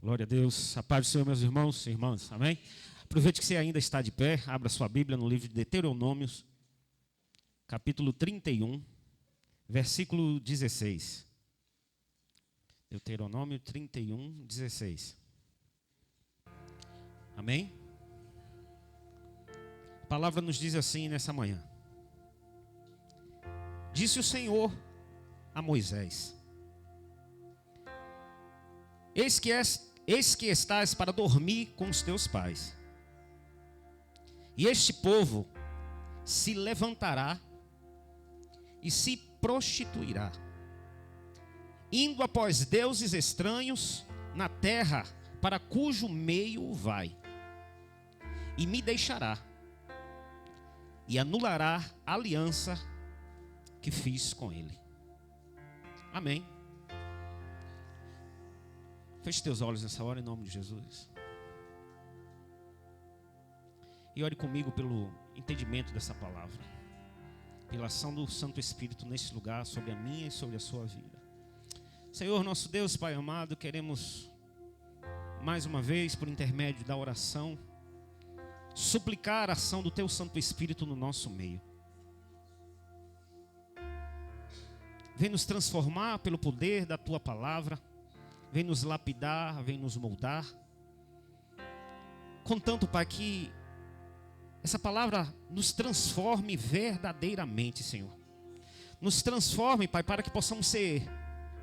Glória a Deus, a paz do Senhor, meus irmãos e irmãs, amém? Aproveite que você ainda está de pé, abra sua Bíblia no livro de Deuteronômios, capítulo 31, versículo 16. Deuteronômio 31, 16. Amém? A palavra nos diz assim nessa manhã: disse o Senhor a Moisés: Eis que estás para dormir com os teus pais, e este povo se levantará e se prostituirá, indo após deuses estranhos na terra para cujo meio vai, e me deixará, e anulará a aliança que fiz com ele. Amém. Feche teus olhos nessa hora em nome de Jesus. E ore comigo pelo entendimento dessa palavra, pela ação do Santo Espírito nesse lugar, sobre a minha e sobre a sua vida. Senhor, nosso Deus, Pai amado, queremos mais uma vez, por intermédio da oração, suplicar a ação do Teu Santo Espírito no nosso meio. Vem nos transformar pelo poder da Tua palavra, vem nos lapidar, vem nos moldar. Contanto, Pai, que essa palavra nos transforme verdadeiramente, Senhor. Nos transforme, Pai, para que possamos ser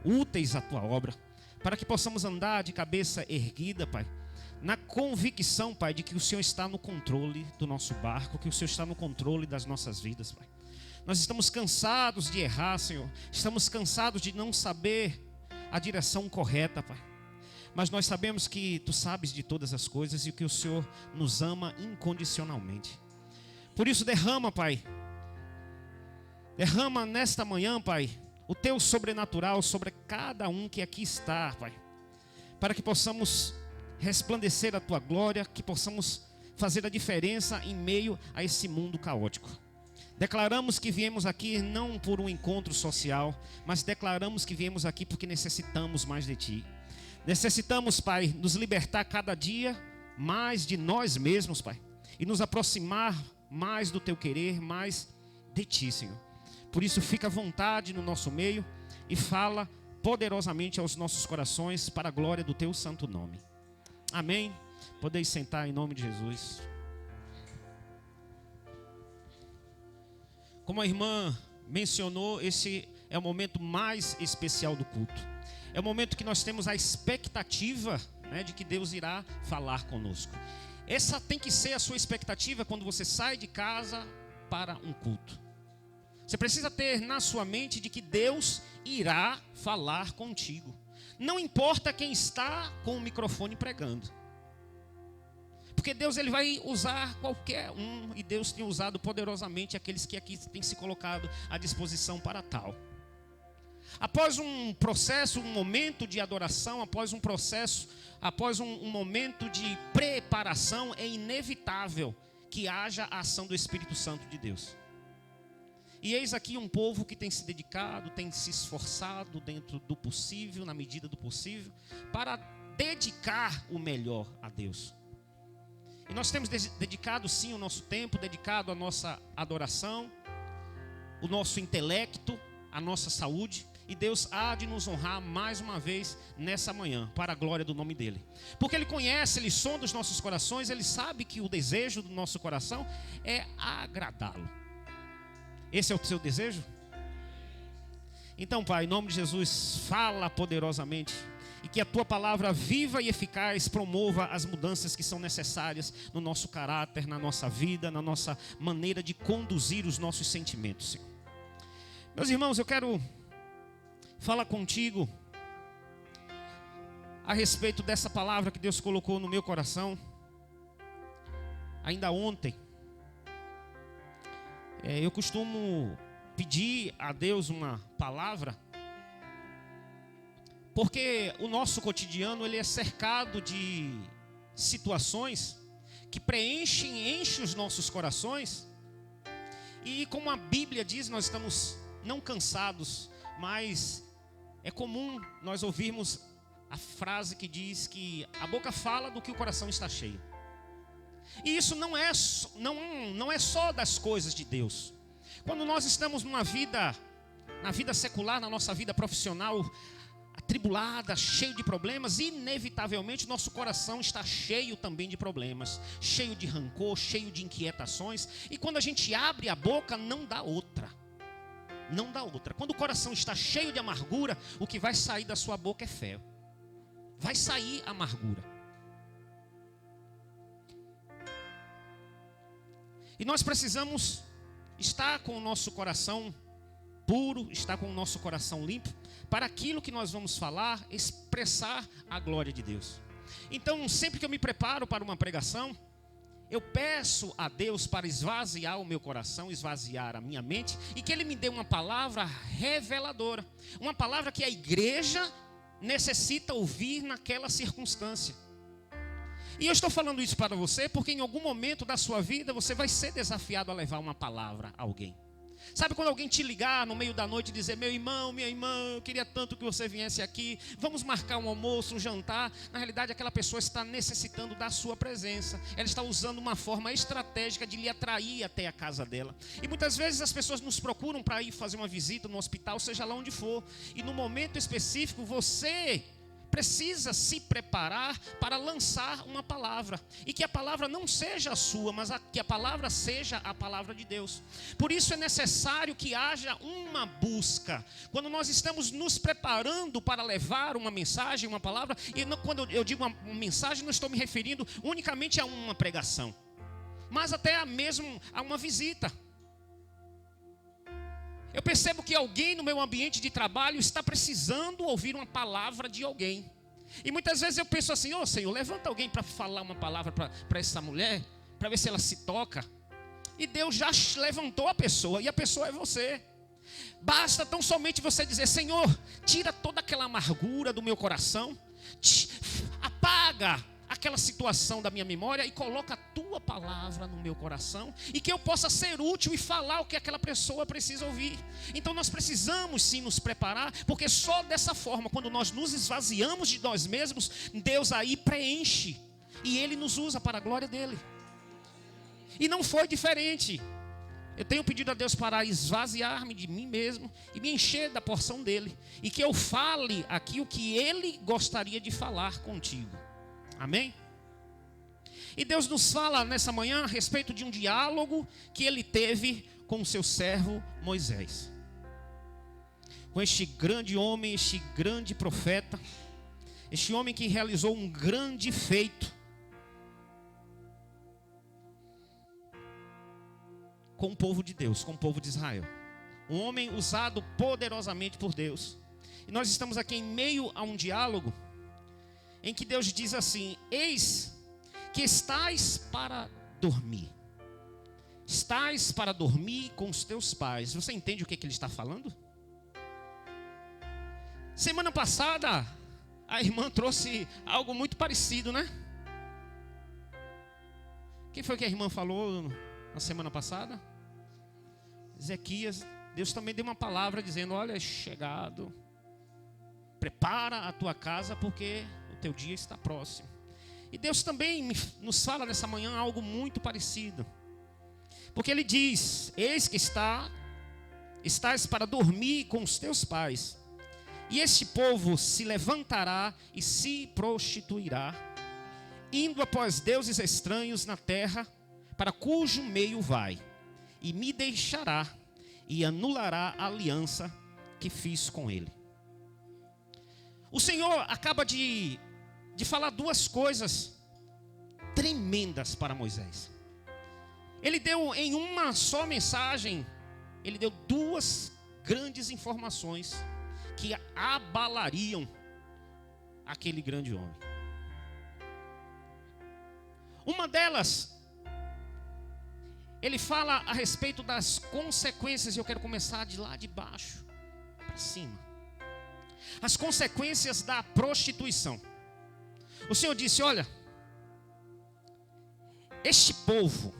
úteis à Tua obra, para que possamos andar de cabeça erguida, Pai, na convicção, Pai, de que o Senhor está no controle do nosso barco, que o Senhor está no controle das nossas vidas, Pai. Nós estamos cansados de errar, Senhor. Estamos cansados de não saber a direção correta, Pai. Mas nós sabemos que Tu sabes de todas as coisas e que o Senhor nos ama incondicionalmente. Por isso derrama, Pai, derrama nesta manhã, Pai, o Teu sobrenatural sobre cada um que aqui está, Pai, para que possamos resplandecer a Tua glória, que possamos fazer a diferença em meio a esse mundo caótico. Declaramos que viemos aqui não por um encontro social, mas declaramos que viemos aqui porque necessitamos mais de Ti. Necessitamos, Pai, nos libertar cada dia mais de nós mesmos, Pai, e nos aproximar mais do Teu querer, mais de Ti, Senhor. Por isso, fica à vontade no nosso meio e fala poderosamente aos nossos corações para a glória do Teu santo nome. Amém? Podeis sentar em nome de Jesus. Como a irmã mencionou, esse é o momento mais especial do culto. É o momento que nós temos a expectativa, de que Deus irá falar conosco. Essa tem que ser a sua expectativa quando você sai de casa para um culto. Você precisa ter na sua mente de que Deus irá falar contigo. Não importa quem está com o microfone pregando. Porque Deus ele vai usar qualquer um, e Deus tem usado poderosamente aqueles que aqui têm se colocado à disposição para tal. Após um processo, um momento de adoração, após um momento de preparação, é inevitável que haja a ação do Espírito Santo de Deus. E eis aqui um povo que tem se dedicado, tem se esforçado dentro do possível, na medida do possível, para dedicar o melhor a Deus. E nós temos dedicado sim o nosso tempo, dedicado a nossa adoração, o nosso intelecto, a nossa saúde. E Deus há de nos honrar mais uma vez nessa manhã, para a glória do nome dEle. Porque Ele conhece, Ele sonda os nossos corações, Ele sabe que o desejo do nosso coração é agradá-lo. Esse é o seu desejo? Então, Pai, em nome de Jesus, fala poderosamente. E que a Tua palavra viva e eficaz promova as mudanças que são necessárias no nosso caráter, na nossa vida, na nossa maneira de conduzir os nossos sentimentos, Senhor. Meus irmãos, eu quero falar contigo a respeito dessa palavra que Deus colocou no meu coração. Ainda ontem, eu costumo pedir a Deus uma palavra, porque o nosso cotidiano ele é cercado de situações que enchem os nossos corações. E como a Bíblia diz, nós estamos não cansados, mas é comum nós ouvirmos a frase que diz que a boca fala do que o coração está cheio. E isso não é só das coisas de Deus. Quando nós estamos na vida secular, na nossa vida profissional, atribulada, cheio de problemas, inevitavelmente nosso coração está cheio também de problemas, cheio de rancor, cheio de inquietações. E quando a gente abre a boca, não dá outra. Não dá outra. Quando o coração está cheio de amargura, o que vai sair da sua boca é fel. Vai sair amargura. E nós precisamos estar com o nosso coração puro, estar com o nosso coração limpo, para aquilo que nós vamos falar, expressar a glória de Deus. Então, sempre que eu me preparo para uma pregação, eu peço a Deus para esvaziar o meu coração, esvaziar a minha mente, e que Ele me dê uma palavra reveladora, uma palavra que a igreja necessita ouvir naquela circunstância. E eu estou falando isso para você porque em algum momento da sua vida você vai ser desafiado a levar uma palavra a alguém. Sabe quando alguém te ligar no meio da noite e dizer: meu irmão, minha irmã, eu queria tanto que você viesse aqui, vamos marcar um almoço, um jantar. Na realidade aquela pessoa está necessitando da sua presença. Ela está usando uma forma estratégica de lhe atrair até a casa dela. E muitas vezes as pessoas nos procuram para ir fazer uma visita no hospital, seja lá onde for. E no momento específico você precisa se preparar para lançar uma palavra. E que a palavra não seja a sua, mas que a palavra seja a palavra de Deus. Por isso é necessário que haja uma busca. Quando nós estamos nos preparando para levar uma mensagem, uma palavra, e quando eu digo uma mensagem, não estou me referindo unicamente a uma pregação, mas até mesmo a uma visita. Eu percebo que alguém no meu ambiente de trabalho está precisando ouvir uma palavra de alguém. E muitas vezes eu penso assim: ô Senhor, levanta alguém para falar uma palavra para essa mulher, para ver se ela se toca. E Deus já levantou a pessoa, e a pessoa é você. Basta tão somente você dizer: Senhor, tira toda aquela amargura do meu coração, apaga aquela situação da minha memória e coloca a tua palavra no meu coração, e que eu possa ser útil e falar o que aquela pessoa precisa ouvir. Então nós precisamos sim nos preparar, porque só dessa forma, quando nós nos esvaziamos de nós mesmos, Deus aí preenche e Ele nos usa para a glória dEle. E não foi diferente. Eu tenho pedido a Deus para esvaziar-me de mim mesmo e me encher da porção dEle, e que eu fale aqui o que Ele gostaria de falar contigo. Amém? E Deus nos fala nessa manhã a respeito de um diálogo que Ele teve com o seu servo Moisés. Com este grande homem, este grande profeta, este homem que realizou um grande feito com o povo de Deus, com o povo de Israel. Um homem usado poderosamente por Deus. E nós estamos aqui em meio a um diálogo em que Deus diz assim: eis que estais para dormir. Estais para dormir com os teus pais. Você entende o que ele está falando? Semana passada, a irmã trouxe algo muito parecido, né? Quem foi que a irmã falou na semana passada? Ezequias. Deus também deu uma palavra dizendo: olha, é chegado, prepara a tua casa porque o teu dia está próximo. E Deus também nos fala nessa manhã algo muito parecido, porque Ele diz: eis que estás para dormir com os teus pais, e este povo se levantará e se prostituirá, indo após deuses estranhos na terra, para cujo meio vai, e me deixará e anulará a aliança que fiz com ele. O Senhor acaba de falar duas coisas tremendas para Moisés. Ele deu em uma só mensagem, ele deu duas grandes informações que abalariam aquele grande homem. Uma delas, ele fala a respeito das consequências, e eu quero começar de lá de baixo para cima. As consequências da prostituição. O Senhor disse: olha, este povo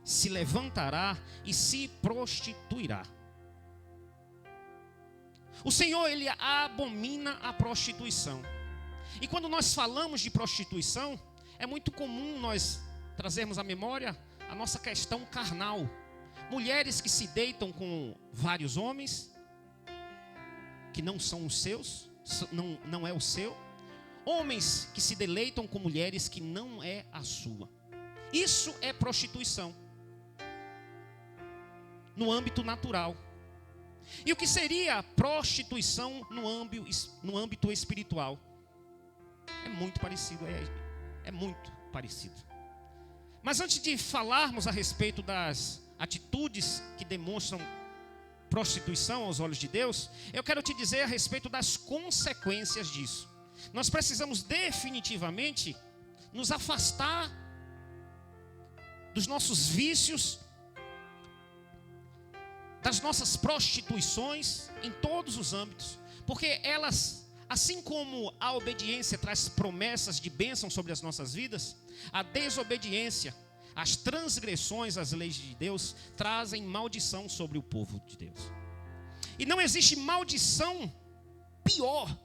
se levantará e se prostituirá. O Senhor, Ele abomina a prostituição. E quando nós falamos de prostituição, é muito comum nós trazermos à memória a nossa questão carnal. Mulheres que se deitam com vários homens, que não são os seus, não é o seu. Homens que se deleitam com mulheres que não é a sua. Isso é prostituição, no âmbito natural. E o que seria prostituição no âmbito espiritual? É muito parecido, é muito parecido. Mas antes de falarmos a respeito das atitudes que demonstram prostituição aos olhos de Deus, eu quero te dizer a respeito das consequências disso. Nós precisamos definitivamente nos afastar dos nossos vícios, das nossas prostituições em todos os âmbitos, porque elas, assim como a obediência traz promessas de bênção sobre as nossas vidas, a desobediência, as transgressões às leis de Deus trazem maldição sobre o povo de Deus. E não existe maldição pior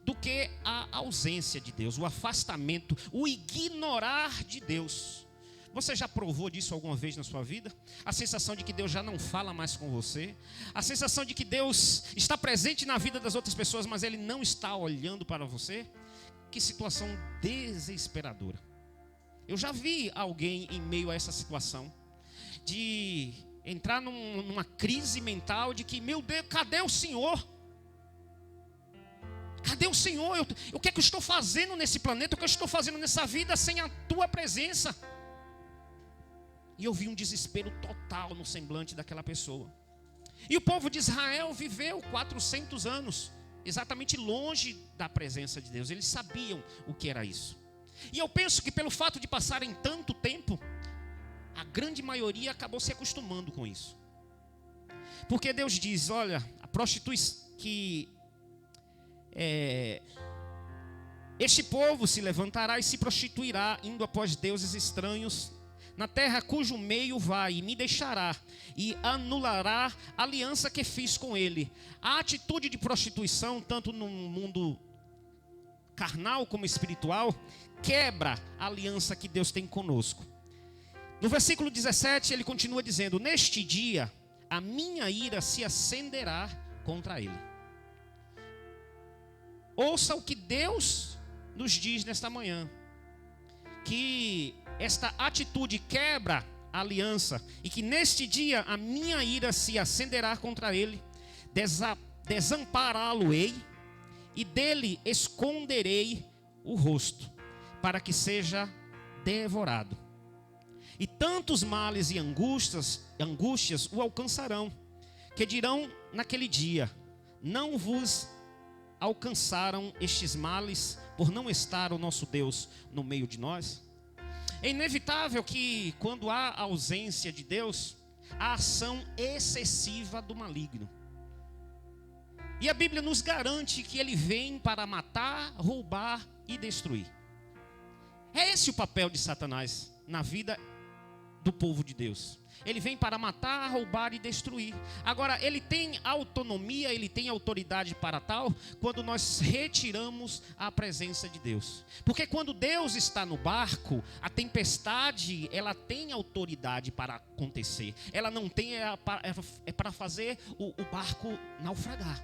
do que a ausência de Deus, o afastamento, o ignorar de Deus. Você já provou disso alguma vez na sua vida? A sensação de que Deus já não fala mais com você, a sensação de que Deus está presente na vida das outras pessoas, mas Ele não está olhando para você? Que situação desesperadora. Eu já vi alguém em meio a essa situação, de entrar numa crise mental de que, meu Deus, cadê o Senhor? Cadê o Senhor? O que é que eu estou fazendo nesse planeta? O que eu estou fazendo nessa vida sem a Tua presença? E eu vi um desespero total no semblante daquela pessoa. E o povo de Israel viveu 400 anos, exatamente longe da presença de Deus. Eles sabiam o que era isso. E eu penso que pelo fato de passarem tanto tempo, a grande maioria acabou se acostumando com isso. Porque Deus diz, olha, a prostituição que este povo se levantará e se prostituirá, indo após deuses estranhos, na terra cujo meio vai, e me deixará, e anulará a aliança que fiz com ele. A atitude de prostituição, tanto no mundo carnal como espiritual, quebra a aliança que Deus tem conosco. No versículo 17 ele continua dizendo, neste dia a minha ira se acenderá contra ele. Ouça o que Deus nos diz nesta manhã, que esta atitude quebra a aliança, e que neste dia a minha ira se acenderá contra ele, desampará-lo-ei, e dele esconderei o rosto, para que seja devorado. E tantos males e angústias o alcançarão, que dirão naquele dia, não vos alcançaram estes males, por não estar o nosso Deus no meio de nós? É inevitável que quando há ausência de Deus, há ação excessiva do maligno. E a Bíblia nos garante que ele vem para matar, roubar e destruir. É esse o papel de Satanás na vida do povo de Deus. Ele vem para matar, roubar e destruir. Agora, ele tem autonomia, ele tem autoridade para tal, quando nós retiramos a presença de Deus. Porque quando Deus está no barco, a tempestade, ela tem autoridade para acontecer. Ela não tem, é para fazer o barco naufragar.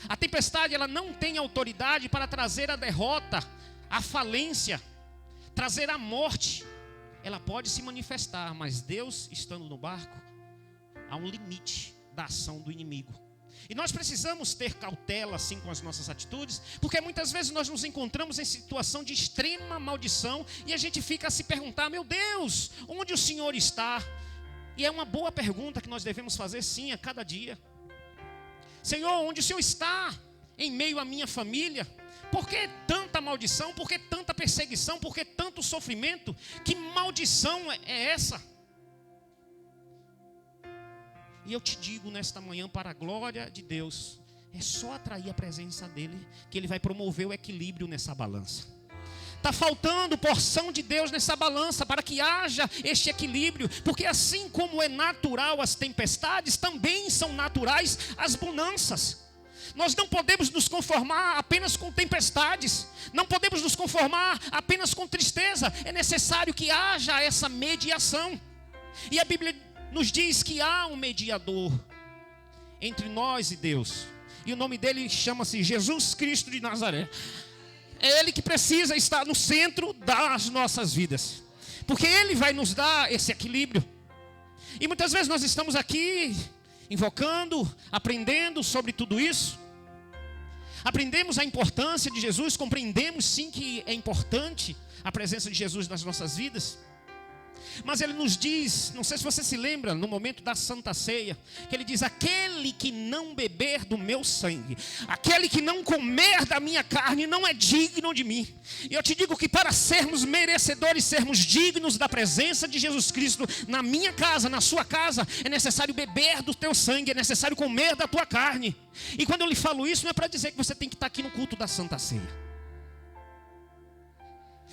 A tempestade, ela não tem autoridade para trazer a derrota, a falência, trazer a morte. Ela pode se manifestar, mas Deus estando no barco, há um limite da ação do inimigo. E nós precisamos ter cautela assim com as nossas atitudes, porque muitas vezes nós nos encontramos em situação de extrema maldição e a gente fica a se perguntar, meu Deus, onde o Senhor está? E é uma boa pergunta que nós devemos fazer sim a cada dia. Senhor, onde o Senhor está em meio à minha família? Por que tanta maldição? Por que tanta perseguição? Por que tanto sofrimento? Que maldição é essa? E eu te digo nesta manhã, para a glória de Deus, é só atrair a presença dEle, que Ele vai promover o equilíbrio nessa balança. Está faltando porção de Deus nessa balança, para que haja este equilíbrio, porque assim como é natural as tempestades, também são naturais as bonanças. Nós não podemos nos conformar apenas com tempestades. Não podemos nos conformar apenas com tristeza. É necessário que haja essa mediação. E a Bíblia nos diz que há um mediador entre nós e Deus. E o nome dele chama-se Jesus Cristo de Nazaré. É Ele que precisa estar no centro das nossas vidas. Porque Ele vai nos dar esse equilíbrio. E muitas vezes nós estamos aqui invocando, aprendendo sobre tudo isso. Aprendemos a importância de Jesus, compreendemos sim que é importante a presença de Jesus nas nossas vidas. Mas Ele nos diz, não sei se você se lembra, no momento da Santa Ceia, que Ele diz: aquele que não beber do meu sangue, aquele que não comer da minha carne, não é digno de mim. E eu te digo que para sermos merecedores, sermos dignos da presença de Jesus Cristo na minha casa, na sua casa, é necessário beber do teu sangue, é necessário comer da tua carne. E quando eu lhe falo isso, não é para dizer que você tem que estar aqui no culto da Santa Ceia.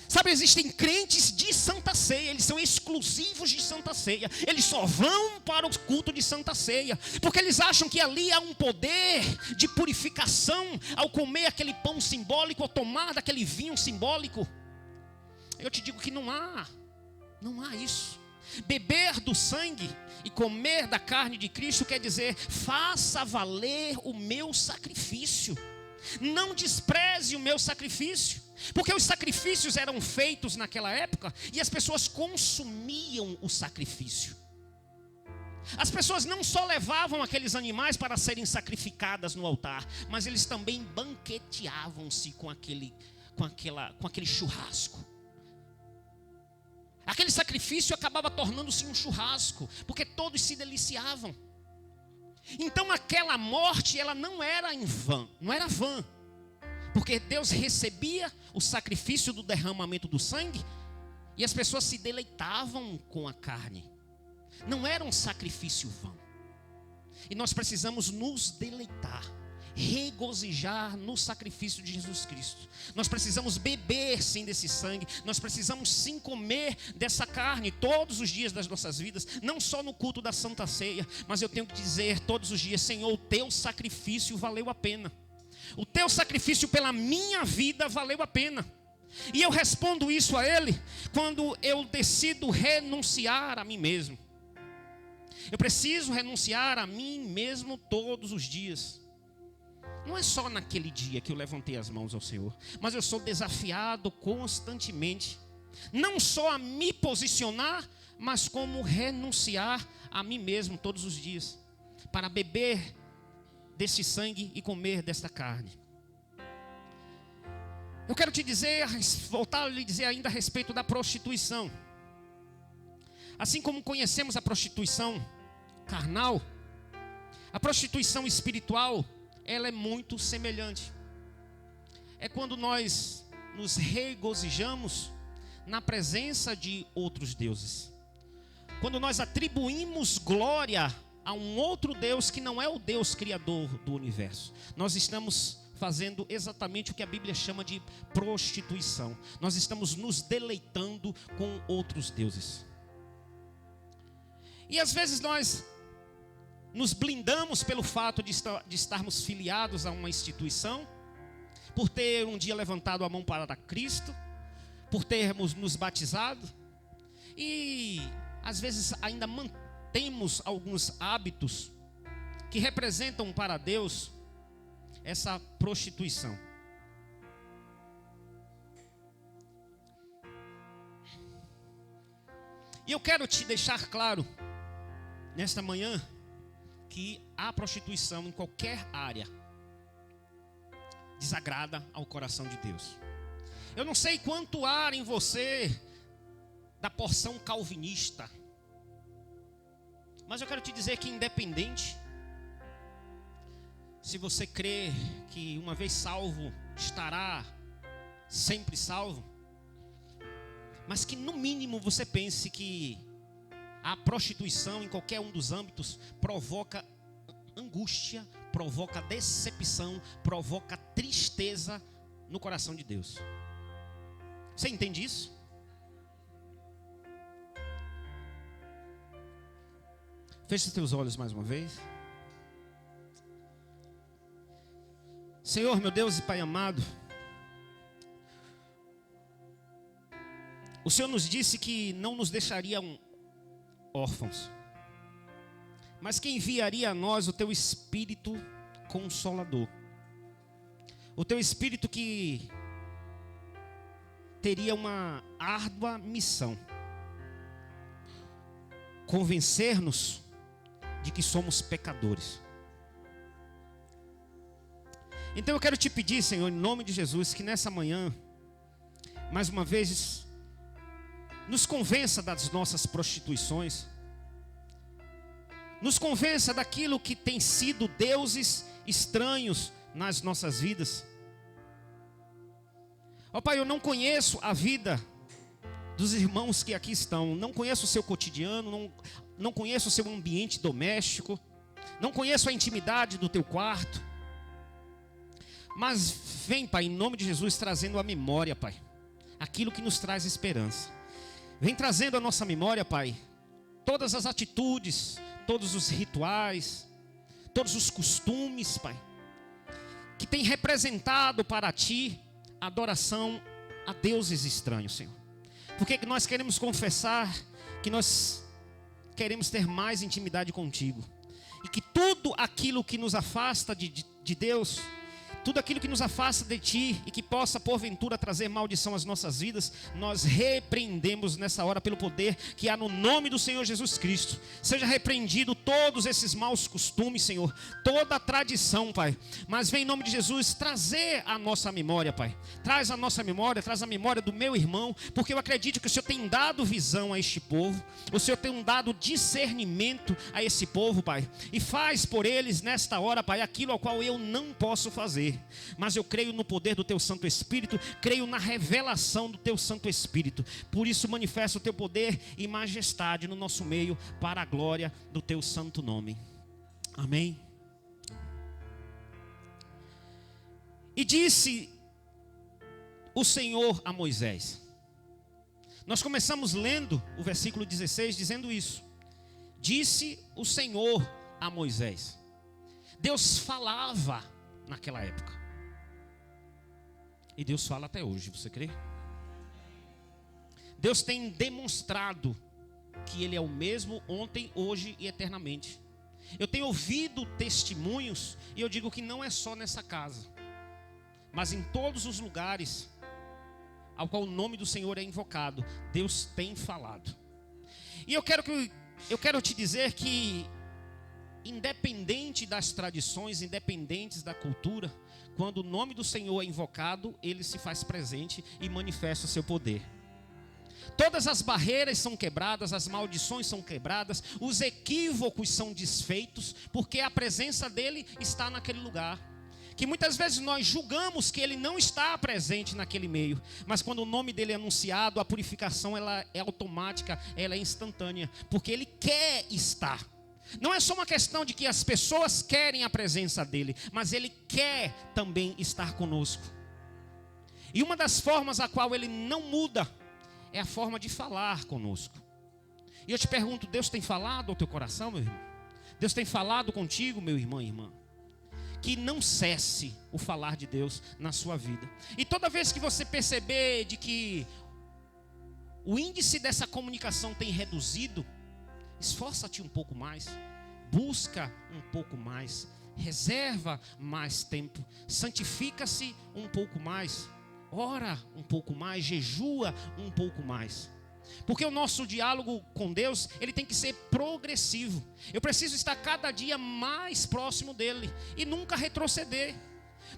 Sabe, existem crentes de Santa Ceia, eles são exclusivos de Santa Ceia. Eles só vão para o culto de Santa Ceia, porque eles acham que ali há um poder de purificação ao comer aquele pão simbólico, ou tomar daquele vinho simbólico. Eu te digo que não há isso. Beber do sangue e comer da carne de Cristo quer dizer: faça valer o meu sacrifício. Não despreze o meu sacrifício. Porque os sacrifícios eram feitos naquela época e as pessoas consumiam o sacrifício. As pessoas não só levavam aqueles animais para serem sacrificadas no altar, mas eles também banqueteavam-se com aquele churrasco. Aquele sacrifício acabava tornando-se um churrasco, porque todos se deliciavam. Então aquela morte, ela não era em vão, não era vã. Porque Deus recebia o sacrifício do derramamento do sangue e as pessoas se deleitavam com a carne. Não era um sacrifício vão. E nós precisamos nos deleitar, regozijar no sacrifício de Jesus Cristo. Nós precisamos beber sim desse sangue. Nós precisamos sim comer dessa carne todos os dias das nossas vidas. Não só no culto da Santa Ceia, mas eu tenho que dizer todos os dias: Senhor, o teu sacrifício valeu a pena. O teu sacrifício pela minha vida valeu a pena. E eu respondo isso a Ele quando eu decido renunciar a mim mesmo. Eu preciso renunciar a mim mesmo todos os dias. Não é só naquele dia que eu levantei as mãos ao Senhor, mas eu sou desafiado constantemente, não só a me posicionar, mas como renunciar a mim mesmo todos os dias, para beber desse sangue e comer desta carne. Eu quero te dizer, voltar a lhe dizer ainda a respeito da prostituição. Assim como conhecemos a prostituição carnal, a prostituição espiritual, ela é muito semelhante. É quando nós nos regozijamos na presença de outros deuses. Quando nós atribuímos glória a um outro Deus que não é o Deus criador do universo. Nós estamos fazendo exatamente o que a Bíblia chama de prostituição. Nós estamos nos deleitando com outros deuses. E às vezes nós nos blindamos pelo fato de estarmos filiados a uma instituição, por ter um dia levantado a mão para Cristo, por termos nos batizado, e às vezes ainda temos alguns hábitos que representam para Deus essa prostituição. E eu quero te deixar claro nesta manhã que a prostituição em qualquer área desagrada ao coração de Deus. Eu não sei quanto há em você da porção calvinista, mas eu quero te dizer que independente, se você crê que uma vez salvo estará sempre salvo, mas que no mínimo você pense que a prostituição em qualquer um dos âmbitos provoca angústia, provoca decepção, provoca tristeza no coração de Deus. Você entende isso? Feche os teus olhos mais uma vez. Senhor, meu Deus e Pai amado, o Senhor nos disse que não nos deixariam órfãos, mas que enviaria a nós o Teu Espírito Consolador. O Teu Espírito que teria uma árdua missão: convencer-nos de que somos pecadores. Então eu quero te pedir, Senhor, em nome de Jesus, que nessa manhã, mais uma vez, nos convença das nossas prostituições, nos convença daquilo que tem sido deuses estranhos nas nossas vidas. Ó Pai, eu não conheço a vida dos irmãos que aqui estão, não conheço o seu cotidiano, não conheço o seu ambiente doméstico, não conheço a intimidade do teu quarto, mas vem, Pai, em nome de Jesus, trazendo à memória, Pai, aquilo que nos traz esperança. Vem trazendo à nossa memória, Pai, todas as atitudes, todos os rituais, todos os costumes, Pai, que tem representado para Ti adoração a deuses estranhos, Senhor. Porque nós queremos confessar que nós queremos ter mais intimidade contigo, e que tudo aquilo que nos afasta de Deus, tudo aquilo que nos afasta de Ti e que possa porventura trazer maldição às nossas vidas, nós repreendemos nessa hora pelo poder que há no nome do Senhor Jesus Cristo. Seja repreendido todos esses maus costumes, Senhor, toda a tradição, Pai. Mas vem em nome de Jesus trazer a nossa memória, Pai. Traz a nossa memória, traz a memória do meu irmão, porque eu acredito que o Senhor tem dado visão a este povo, o Senhor tem dado discernimento a esse povo, Pai, e faz por eles nesta hora, Pai, aquilo ao qual eu não posso fazer. Mas eu creio no poder do Teu Santo Espírito, creio na revelação do Teu Santo Espírito. Por isso manifesta o Teu poder e majestade no nosso meio, para a glória do Teu santo nome. Amém. E disse o Senhor a Moisés. Nós começamos lendo o versículo 16 dizendo isso. Disse o Senhor a Moisés. Deus falava naquela época, e Deus fala até hoje, você crê? Deus tem demonstrado que Ele é o mesmo ontem, hoje e eternamente. Eu tenho ouvido testemunhos, e eu digo que não é só nessa casa, mas em todos os lugares ao qual o nome do Senhor é invocado, Deus tem falado. E eu quero te dizer que, independente das tradições, independentes da cultura, quando o nome do Senhor é invocado, Ele se faz presente e manifesta o seu poder. Todas as barreiras são quebradas, as maldições são quebradas, os equívocos são desfeitos, porque a presença dEle está naquele lugar. Que muitas vezes nós julgamos que Ele não está presente naquele meio, mas quando o nome dEle é anunciado, a purificação ela é automática, ela é instantânea, porque Ele quer estar. Não é só uma questão de que as pessoas querem a presença dEle, mas Ele quer também estar conosco. E uma das formas a qual Ele não muda é a forma de falar conosco. E eu te pergunto, Deus tem falado ao teu coração, meu irmão? Deus tem falado contigo, meu irmão e irmã? Que não cesse o falar de Deus na sua vida. E toda vez que você perceber de que o índice dessa comunicação tem reduzido, esforça-te um pouco mais, busca um pouco mais, reserva mais tempo, santifica-se um pouco mais, ora um pouco mais, jejua um pouco mais. Porque o nosso diálogo com Deus, ele tem que ser progressivo. Eu preciso estar cada dia mais próximo dele e nunca retroceder.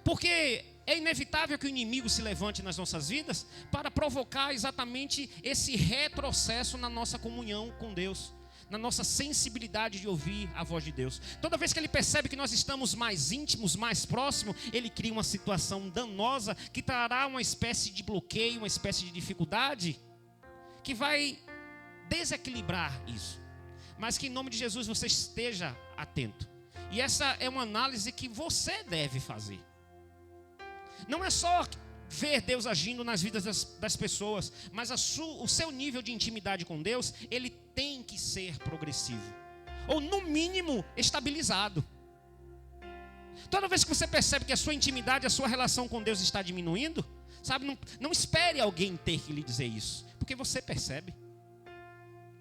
Porque é inevitável que o inimigo se levante nas nossas vidas para provocar exatamente esse retrocesso na nossa comunhão com Deus, na nossa sensibilidade de ouvir a voz de Deus. Toda vez que ele percebe que nós estamos mais íntimos, mais próximos, ele cria uma situação danosa que trará uma espécie de bloqueio, uma espécie de dificuldade que vai desequilibrar isso. Mas que em nome de Jesus você esteja atento. E essa é uma análise que você deve fazer. Não é só ver Deus agindo nas vidas das pessoas, mas o seu nível de intimidade com Deus, ele tem que ser progressivo, ou no mínimo estabilizado. Toda vez que você percebe que a sua intimidade, a sua relação com Deus está diminuindo, sabe, não espere alguém ter que lhe dizer isso, porque você percebe.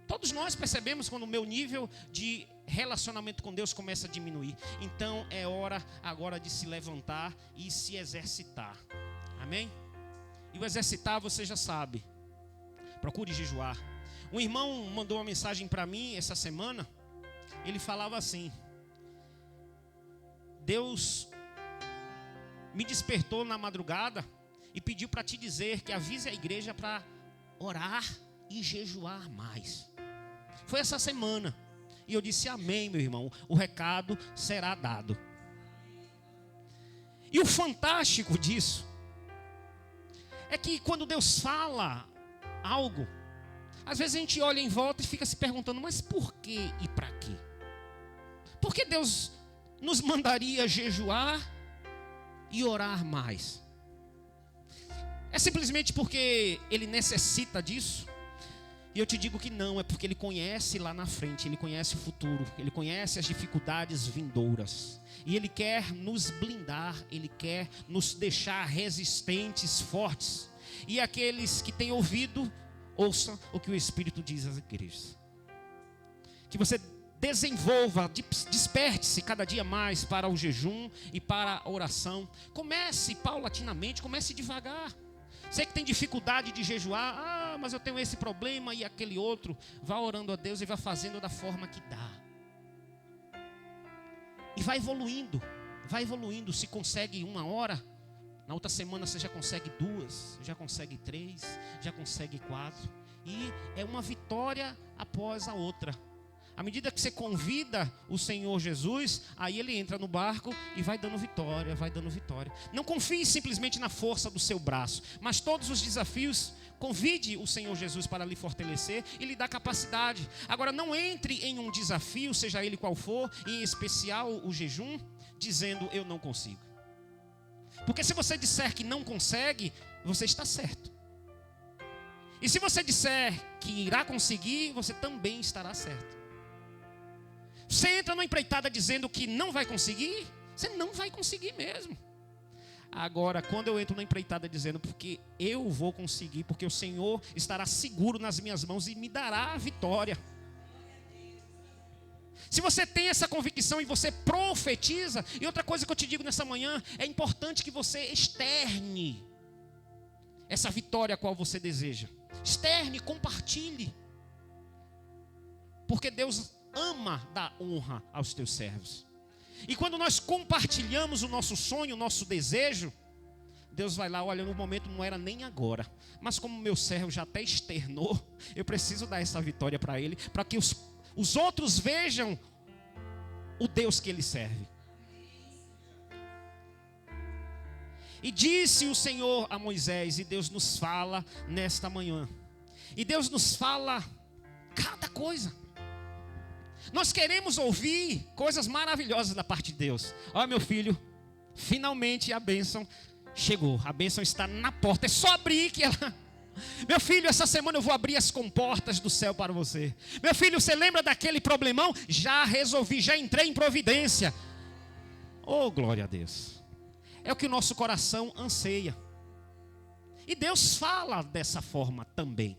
Todos nós percebemos quando o meu nível de relacionamento com Deus começa a diminuir. Então é hora agora de se levantar e se exercitar. Amém? E o exercitar você já sabe. Procure jejuar. Um irmão mandou uma mensagem para mim essa semana. Ele falava assim: Deus me despertou na madrugada e pediu para te dizer que avise a igreja para orar e jejuar mais. Foi essa semana. E eu disse amém, meu irmão. O recado será dado. E o fantástico disso é que quando Deus fala algo, às vezes a gente olha em volta e fica se perguntando, mas por que e para quê? Por que Deus nos mandaria jejuar e orar mais? É simplesmente porque Ele necessita disso? E eu te digo que não, é porque Ele conhece lá na frente, Ele conhece o futuro, Ele conhece as dificuldades vindouras. E Ele quer nos blindar, Ele quer nos deixar resistentes, fortes. E aqueles que têm ouvido, ouçam o que o Espírito diz às igrejas. Que você desenvolva, desperte-se cada dia mais para o jejum e para a oração. Comece paulatinamente, comece devagar. Você que tem dificuldade de jejuar, mas eu tenho esse problema e aquele outro. Vá orando a Deus e vá fazendo da forma que dá. E vai evoluindo, se consegue 1 hora, na outra semana você já consegue 2, já consegue 3, já consegue 4. E é uma vitória após a outra. À medida que você convida o Senhor Jesus, aí Ele entra no barco e vai dando vitória, vai dando vitória. Não confie simplesmente na força do seu braço, mas todos os desafios, convide o Senhor Jesus para lhe fortalecer e lhe dar capacidade. Agora, não entre em um desafio, seja ele qual for, em especial o jejum, dizendo eu não consigo. Porque se você disser que não consegue, você está certo. E se você disser que irá conseguir, você também estará certo. Você entra numa empreitada dizendo que não vai conseguir, você não vai conseguir mesmo. Agora, quando eu entro na empreitada dizendo porque eu vou conseguir, porque o Senhor estará seguro nas minhas mãos e me dará a vitória. Se você tem essa convicção e você profetiza, e outra coisa que eu te digo nessa manhã, é importante que você externe essa vitória a qual você deseja. Externe, compartilhe. Porque Deus ama dar honra aos teus servos. E quando nós compartilhamos o nosso sonho, o nosso desejo, Deus vai lá, olha, no momento não era nem agora, mas como meu servo já até externou, eu preciso dar essa vitória para ele, para que os outros vejam o Deus que ele serve. E disse o Senhor a Moisés, e Deus nos fala nesta manhã, e Deus nos fala cada coisa. Nós queremos ouvir coisas maravilhosas da parte de Deus. Olha, meu filho, finalmente a bênção chegou. A bênção está na porta. É só abrir que ela... Meu filho, essa semana eu vou abrir as comportas do céu para você. Meu filho, você lembra daquele problemão? Já resolvi, já entrei em providência. Oh, glória a Deus. É o que o nosso coração anseia. E Deus fala dessa forma também.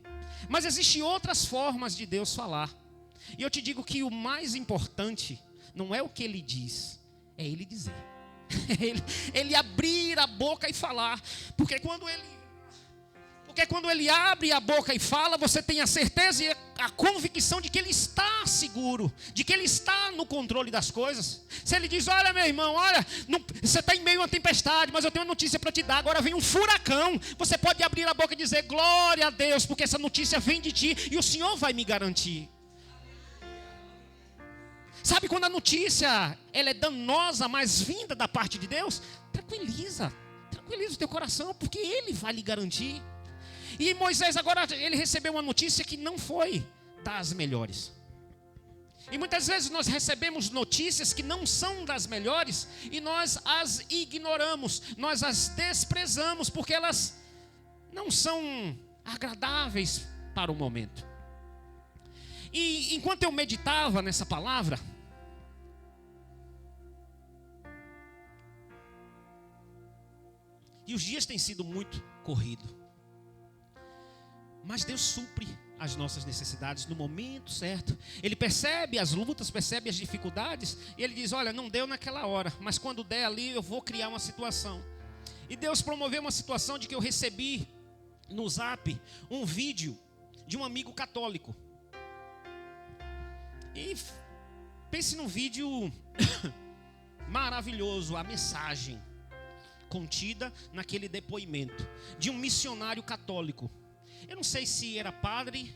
Mas existem outras formas de Deus falar. E eu te digo que o mais importante não é o que Ele diz, é Ele dizer. Ele abrir a boca e falar. Porque quando Ele abre a boca e fala, você tem a certeza e a convicção de que Ele está seguro, de que Ele está no controle das coisas. Se Ele diz, olha meu irmão, olha, você está em meio a uma tempestade, mas eu tenho uma notícia para te dar, agora vem um furacão. Você pode abrir a boca e dizer, glória a Deus, porque essa notícia vem de ti e o Senhor vai me garantir. Sabe quando a notícia ela é danosa, mas vinda da parte de Deus? Tranquiliza o teu coração, porque Ele vai lhe garantir. E Moisés agora, ele recebeu uma notícia que não foi das melhores. E muitas vezes nós recebemos notícias que não são das melhores e nós as ignoramos, nós as desprezamos, porque elas não são agradáveis para o momento. E enquanto eu meditava nessa palavra, E os dias têm sido muito corridos. Mas Deus supre as nossas necessidades no momento certo. Ele percebe as lutas, percebe as dificuldades. E Ele diz, olha, não deu naquela hora, mas quando der ali eu vou criar uma situação. E Deus promoveu uma situação de que eu recebi no Zap um vídeo de um amigo católico. E pense num vídeo maravilhoso, a mensagem contida naquele depoimento de um missionário católico. Eu não sei se era padre,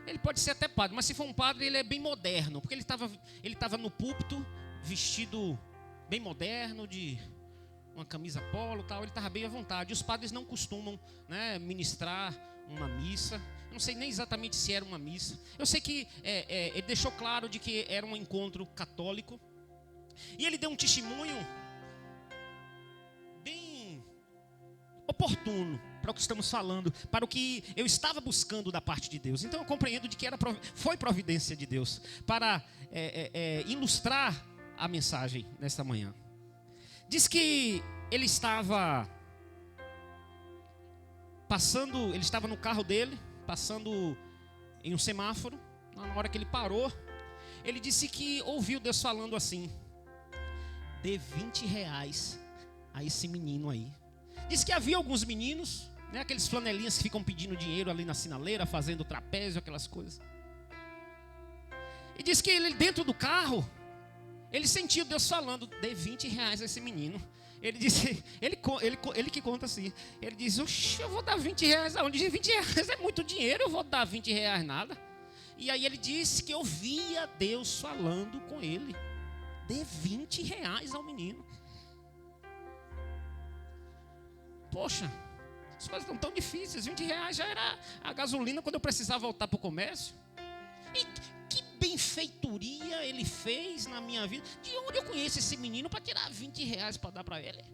ele pode ser até padre, mas se for um padre ele é bem moderno, porque ele estava no púlpito vestido bem moderno, de uma camisa polo, tal. Ele estava bem à vontade. Os padres não costumam, né, ministrar uma missa. Eu não sei nem exatamente se era uma missa. Eu sei que ele deixou claro de que era um encontro católico. E ele deu um testemunho bem oportuno para o que estamos falando, para o que eu estava buscando da parte de Deus. Então eu compreendo de que foi providência de Deus para ilustrar a mensagem nesta manhã. Diz que ele estava no carro dele, passando em um semáforo. Na hora que ele parou, ele disse que ouviu Deus falando assim: dê R$20 a esse menino aí. Diz que havia alguns meninos, né, aqueles flanelinhas que ficam pedindo dinheiro ali na sinaleira, fazendo trapézio, aquelas coisas. E diz que ele dentro do carro, ele sentiu Deus falando: dê R$20 a esse menino. Ele disse, ele que conta assim. Ele diz: oxe, eu vou dar R$20 aonde? R$20 é muito dinheiro, eu vou dar R$20 nada. E aí ele disse que ouvia Deus falando com ele: dê R$20 ao menino. Poxa, as coisas estão tão difíceis. R$20 já era a gasolina quando eu precisava voltar para o comércio. E que benfeitoria ele fez na minha vida. De onde eu conheço esse menino para tirar R$20 para dar para ele?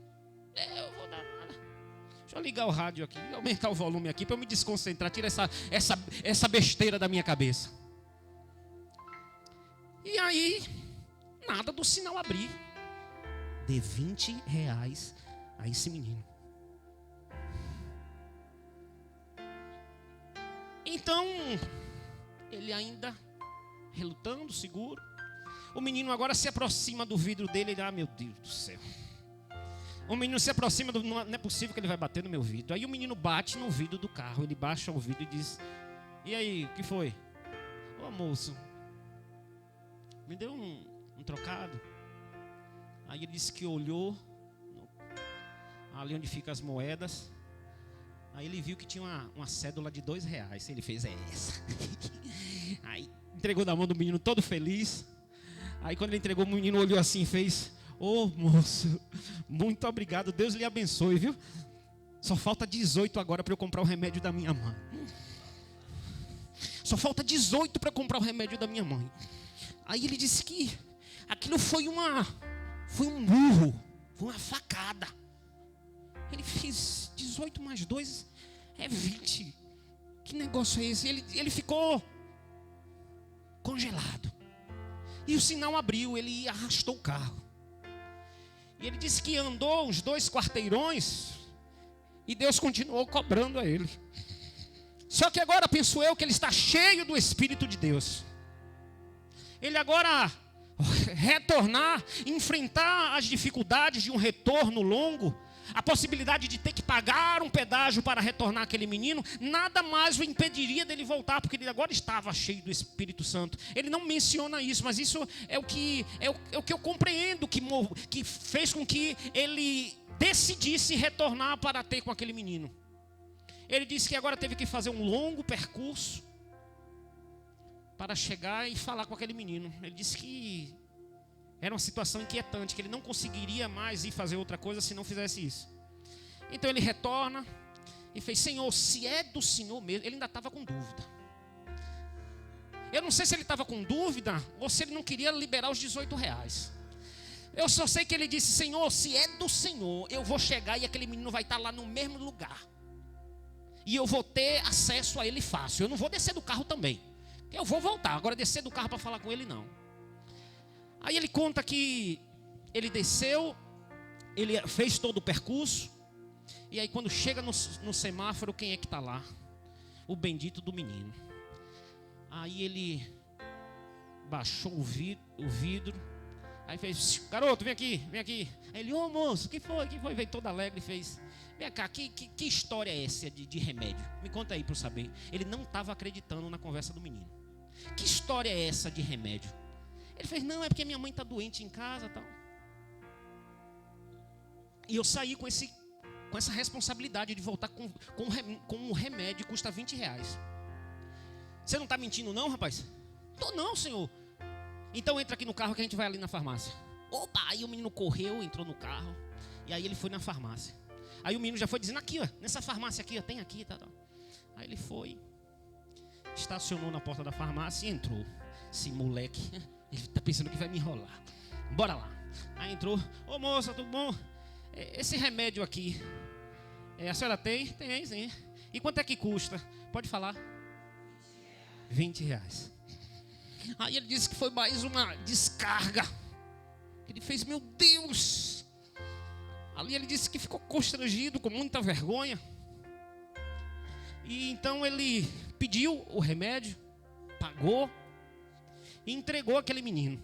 Eu vou dar nada. Deixa eu ligar o rádio aqui, aumentar o volume aqui para eu me desconcentrar. Tira essa besteira da minha cabeça. E aí, nada do sinal abrir. Dê R$20 a esse menino. Então, ele ainda relutando, seguro. O menino agora se aproxima do vidro dele e diz: meu Deus do céu. O menino se aproxima, não é possível que ele vai bater no meu vidro. Aí o menino bate no vidro do carro, ele baixa o vidro e diz: e aí, o que foi? Ô moço, me deu um trocado. Aí ele disse que olhou ali onde ficam as moedas. Aí ele viu que tinha uma cédula de R$2. Ele fez essa. Aí entregou na mão do menino todo feliz. Aí quando ele entregou, o menino olhou assim e fez: ô moço, muito obrigado, Deus lhe abençoe, viu? Só falta 18 agora para eu comprar o remédio da minha mãe. Só falta 18 para comprar o remédio da minha mãe. Aí ele disse que aquilo foi um murro, foi uma facada. Ele fez 18 mais 2 é 20. Que negócio é esse? Ele ficou congelado. E o sinal abriu, ele arrastou o carro. E ele disse que andou uns 2 quarteirões e Deus continuou cobrando a ele. Só que agora penso eu que ele está cheio do Espírito de Deus. Ele agora retornar, enfrentar as dificuldades de um retorno longo, a possibilidade de ter que pagar um pedágio para retornar aquele menino, nada mais o impediria dele voltar, porque ele agora estava cheio do Espírito Santo. Ele não menciona isso, mas isso é o que eu compreendo, que fez com que ele decidisse retornar para ter com aquele menino. Ele disse que agora teve que fazer um longo percurso para chegar e falar com aquele menino. Ele disse que era uma situação inquietante, que ele não conseguiria mais ir fazer outra coisa se não fizesse isso. Então ele retorna e fez: Senhor, se é do Senhor mesmo. Ele ainda estava com dúvida. Eu não sei se ele estava com dúvida ou se ele não queria liberar os R$18. Eu só sei que ele disse: Senhor, se é do Senhor, eu vou chegar e aquele menino vai estar lá no mesmo lugar. E eu vou ter acesso a ele fácil. Eu não vou descer do carro também. Eu vou voltar. Agora descer do carro para falar com ele, não. Aí ele conta que ele desceu, ele fez todo o percurso, E aí quando chega no semáforo, quem é que está lá? O bendito do menino. Aí ele baixou o vidro. Aí fez: garoto, vem aqui, vem aqui. Aí ele: ô moço, que foi? Veio todo alegre e fez: vem cá, que história é essa de remédio? Me conta aí para eu saber. Ele não estava acreditando na conversa do menino. Que história é essa de remédio? Ele fez: não, é porque minha mãe está doente em casa e tal. E eu saí com essa responsabilidade de voltar com um remédio que custa R$20. Você não está mentindo não, rapaz? Tô não, senhor. Então entra aqui no carro que a gente vai ali na farmácia. Opa, aí o menino correu, entrou no carro. E aí ele foi na farmácia. Aí o menino já foi dizendo: aqui, ó, nessa farmácia aqui, ó, tem aqui, tá. Aí ele foi, estacionou na porta da farmácia e entrou. Esse moleque, ele está pensando que vai me enrolar. Bora lá. Aí entrou: ô moça, tudo bom? Esse remédio aqui, a senhora tem? Tem, sim. E quanto é que custa? Pode falar. R$20. Aí ele disse que foi mais uma descarga. Ele fez: meu Deus. Ali ele disse que ficou constrangido, com muita vergonha. E então ele pediu o remédio, pagou e entregou aquele menino.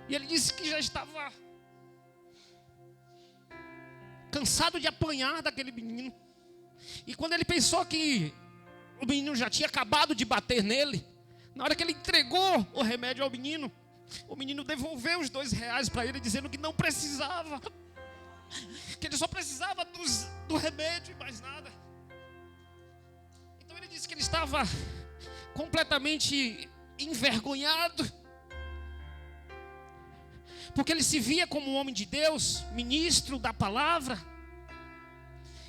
E ele disse que já estava cansado de apanhar daquele menino. E quando ele pensou que o menino já tinha acabado de bater nele, na hora que ele entregou o remédio ao menino, o menino devolveu os R$2 para ele, dizendo que não precisava, que ele só precisava do remédio e mais nada. Então ele disse que ele estava completamente envergonhado, porque ele se via como um homem de Deus, ministro da palavra,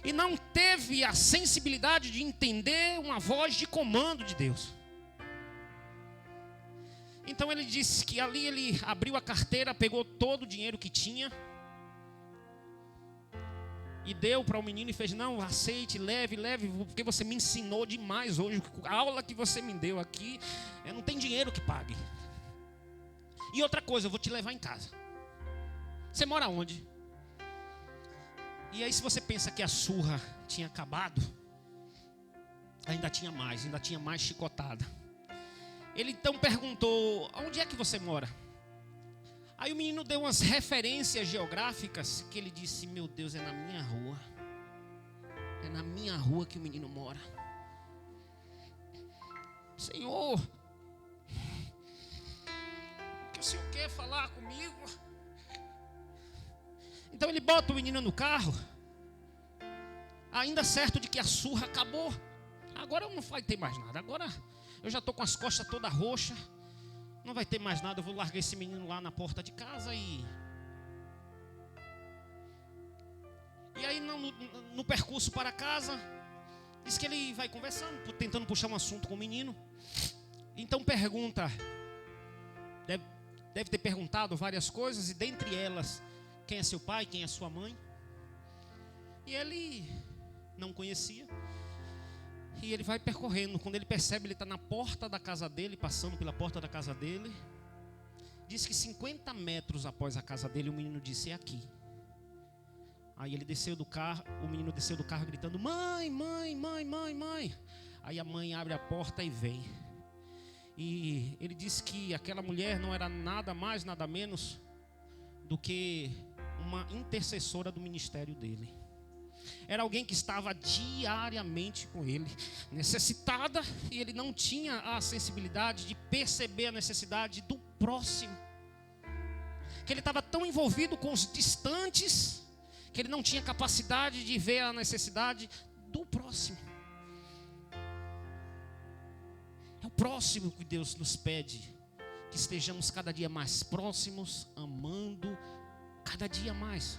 e não teve a sensibilidade de entender uma voz de comando de Deus. Então ele disse que ali ele abriu a carteira, pegou todo o dinheiro que tinha e deu para o menino e fez: não, aceite, leve, porque você me ensinou demais hoje. A aula que você me deu aqui, não tem dinheiro que pague. E outra coisa, eu vou te levar em casa. Você mora onde? E aí, se você pensa que a surra tinha acabado, ainda tinha mais chicotada. Ele então perguntou: onde é que você mora? Aí o menino deu umas referências geográficas que ele disse: meu Deus, é na minha rua. É na minha rua que o menino mora. Senhor, o que o senhor quer falar comigo? Então ele bota o menino no carro, ainda certo de que a surra acabou. Agora não vai ter mais nada. Agora eu já estou com as costas todas roxas. Não vai ter mais nada. Eu vou largar esse menino lá na porta de casa e aí no percurso para casa, diz que ele vai conversando, tentando puxar um assunto com o menino. Então pergunta, deve ter perguntado várias coisas, e dentre elas: quem é seu pai, quem é sua mãe? E ele não conhecia. E ele vai percorrendo. Quando ele percebe, ele está na porta da casa dele, passando pela porta da casa dele. Diz que 50 metros após a casa dele, o menino disse: é aqui. Aí ele desceu do carro, o menino desceu do carro gritando: mãe, mãe, mãe, mãe, mãe. Aí a mãe abre a porta e vem. E ele disse que aquela mulher não era nada mais, nada menos do que uma intercessora do ministério dele. Era alguém que estava diariamente com ele, necessitada, e ele não tinha a sensibilidade de perceber a necessidade do próximo. Que ele estava tão envolvido com os distantes, que ele não tinha capacidade de ver a necessidade do próximo. É o próximo que Deus nos pede, que estejamos cada dia mais próximos, amando cada dia mais,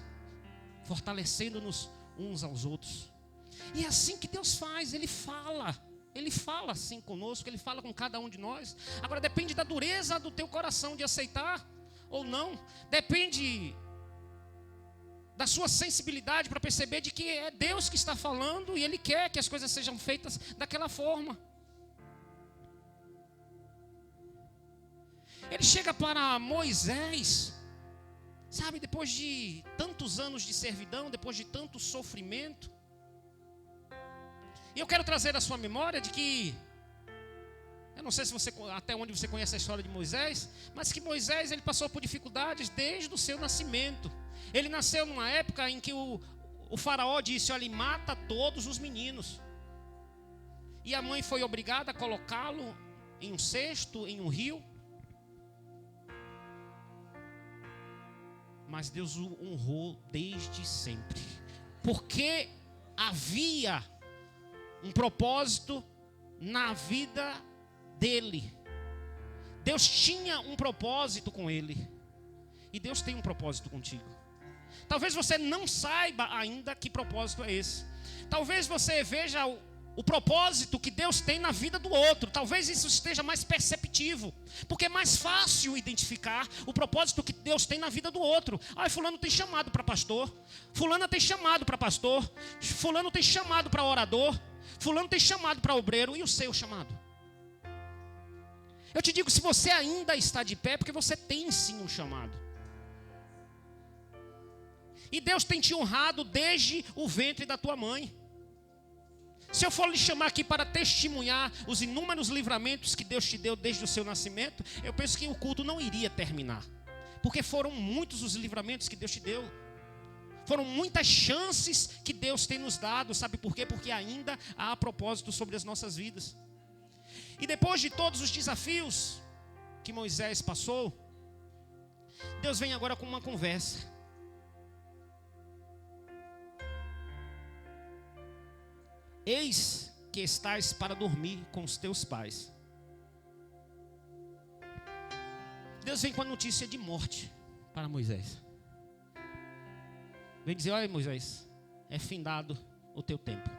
fortalecendo-nos uns aos outros. E é assim que Deus faz. Ele fala assim conosco, Ele fala com cada um de nós. Agora depende da dureza do teu coração de aceitar ou não. Depende da sua sensibilidade para perceber de que é Deus que está falando e Ele quer que as coisas sejam feitas daquela forma. Ele chega para Moisés Sabe, depois de tantos anos de servidão, depois de tanto sofrimento. E eu quero trazer à sua memória de que, eu não sei se você, até onde você conhece a história de Moisés, mas que Moisés, ele passou por dificuldades desde o seu nascimento. Ele nasceu numa época em que o faraó disse: olha, mata todos os meninos. E a mãe foi obrigada a colocá-lo em um cesto, em um rio. Mas Deus o honrou desde sempre, porque havia um propósito na vida dele. Deus tinha um propósito com ele, e Deus tem um propósito contigo. Talvez você não saiba ainda que propósito é esse. Talvez você veja o propósito que Deus tem na vida do outro. Talvez isso esteja mais perceptivo, porque é mais fácil identificar o propósito que Deus tem na vida do outro. Fulano tem chamado para pastor, fulana tem chamado para pastor, fulano tem chamado para orador, fulano tem chamado para obreiro. E o seu chamado? Eu te digo, se você ainda está de pé, porque você tem sim um chamado. E Deus tem te honrado desde o ventre da tua mãe. Se eu for lhe chamar aqui para testemunhar os inúmeros livramentos que Deus te deu desde o seu nascimento, eu penso que o culto não iria terminar, porque foram muitos os livramentos que Deus te deu. Foram muitas chances que Deus tem nos dado. Sabe por quê? Porque ainda há propósito sobre as nossas vidas. E depois de todos os desafios que Moisés passou, Deus vem agora com uma conversa. Eis que estás para dormir com os teus pais. Deus vem com a notícia de morte para Moisés. Vem dizer: olha, Moisés, é findado o teu tempo.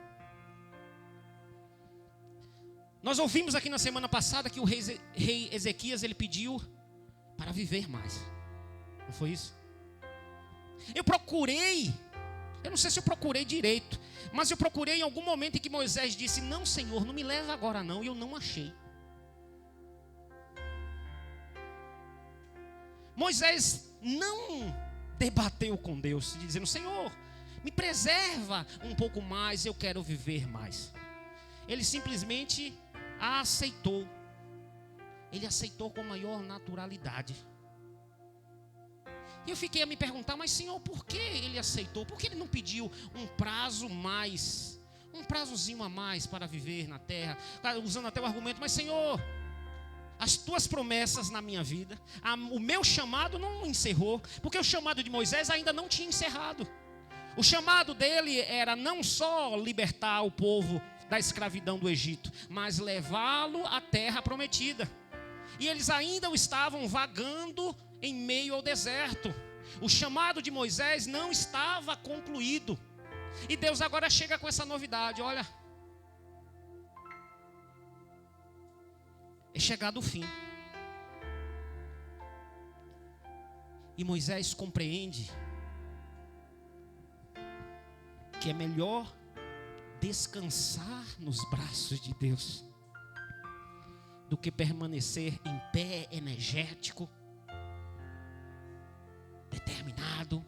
Nós ouvimos aqui na semana passada que o rei Ezequias, ele pediu para viver mais. Não foi isso? Eu não sei se eu procurei direito, mas eu procurei em algum momento em que Moisés disse: não, Senhor, não me leva agora não. E eu não achei. Moisés não debateu com Deus, dizendo: Senhor, me preserva um pouco mais, eu quero viver mais. Ele simplesmente a aceitou. Ele aceitou com maior naturalidade. E eu fiquei a me perguntar: mas Senhor, por que ele aceitou? Por que ele não pediu um prazozinho a mais para viver na terra? Usando até o argumento: mas Senhor, as tuas promessas na minha vida, o meu chamado não encerrou, porque o chamado de Moisés ainda não tinha encerrado. O chamado dele era não só libertar o povo da escravidão do Egito, mas levá-lo à terra prometida. E eles ainda estavam vagando em meio ao deserto. O chamado de Moisés não estava concluído. E Deus agora chega com essa novidade: olha, é chegado o fim. E Moisés compreende que é melhor descansar nos braços de Deus do que permanecer em pé, energético, determinado,